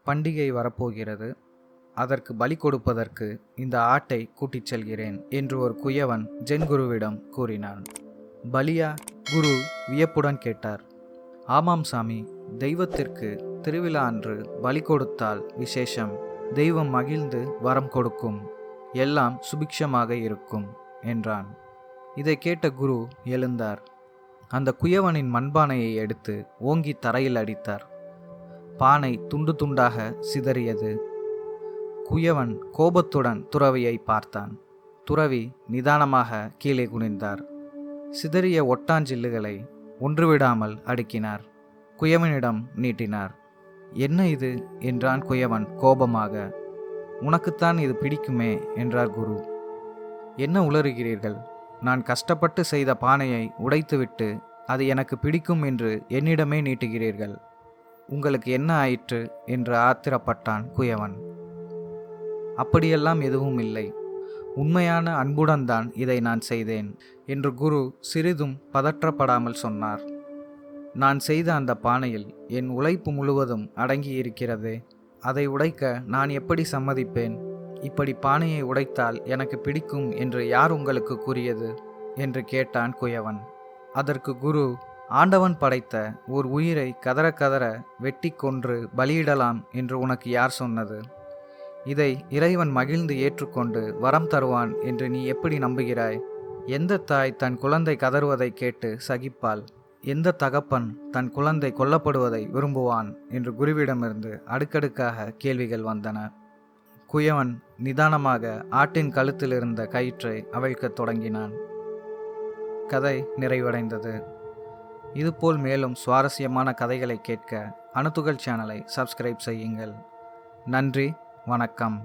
பண்டிகை வரப்போகிறது. அதற்கு பலி கொடுப்பதற்கு இந்த ஆட்டை கூட்டிச் செல்கிறேன் என்று ஒரு குயவன் ஜென் குருவிடம் கூறினான். பலியா? குரு வியப்புடன் கேட்டார். ஆமாம் சாமி, தெய்வத்திற்கு திருவிழா அன்று பலி கொடுத்தால் விசேஷம். தெய்வம் மகிழ்ந்து வரம் கொடுக்கும், எல்லாம் சுபிக்ஷமாக இருக்கும் என்றான். இதை கேட்ட குரு எழுந்தார். அந்த குயவனின் மண்பானையை எடுத்து ஓங்கி தரையில் அடித்தார். பானை துண்டு துண்டாக சிதறியது. குயவன் கோபத்துடன் துறவியை பார்த்தான். துறவி நிதானமாக கீழே குனிந்தார். சிதறிய ஒட்டாஞ்சில்லுகளை ஒன்றுவிடாமல் அடுக்கினார். குயவனிடம் நீட்டினார். என்ன இது என்றான் குயவன் கோபமாக. உனக்குத்தான் இது பிடிக்குமே என்றார் குரு. என்ன உளறுகிறீர்கள்? நான் கஷ்டப்பட்டு செய்த பானையை உடைத்துவிட்டு அது எனக்கு பிடிக்கும் என்று என்னிடமே நீட்டுகிறீர்கள். உங்களுக்கு என்ன ஆயிற்று என்று ஆத்திரப்பட்டான் குயவன். அப்படியெல்லாம் எதுவும் இல்லை. உண்மையான அன்புடன் தான் இதை நான் செய்தேன் என்று குரு சிறிதும் பதற்றப்படாமல் சொன்னார். நான் செய்த அந்த பானையில் என் உழைப்பு முழுவதும் அடங்கி இருக்கிறது. அதை உடைக்க நான் எப்படி சம்மதிப்பேன்? இப்படி பானையை உடைத்தால் எனக்கு பிடிக்கும் என்று யார் உங்களுக்கு கூறியது என்று கேட்டான் குயவன். அதற்கு குரு, ஆண்டவன் படைத்த ஓர் உயிரை கதற கதற வெட்டி கொன்று பலியிடலாம் என்று உனக்கு யார் சொன்னது? இதை இறைவன் மகிழ்ந்து ஏற்றுக்கொண்டு வரம் தருவான் என்று நீ எப்படி நம்புகிறாய்? எந்த தாய் தன் குழந்தை கதறுவதை கேட்டு சகிப்பாள்? எந்த தகப்பன் தன் குழந்தை கொல்லப்படுவதை விரும்புவான் என்று குருவிடமிருந்து அடுக்கடுக்காக கேள்விகள் வந்தன. குயவன் நிதானமாக ஆட்டின் கழுத்தில் இருந்த கயிற்றை அவிழ்க்கத் தொடங்கினான். கதை நிறைவடைந்தது. இதுபோல் மேலும் சுவாரஸ்யமான கதைகளை கேட்க அணுத்துகள் சேனலை சப்ஸ்கிரைப் செய்யுங்கள். நன்றி, வணக்கம்.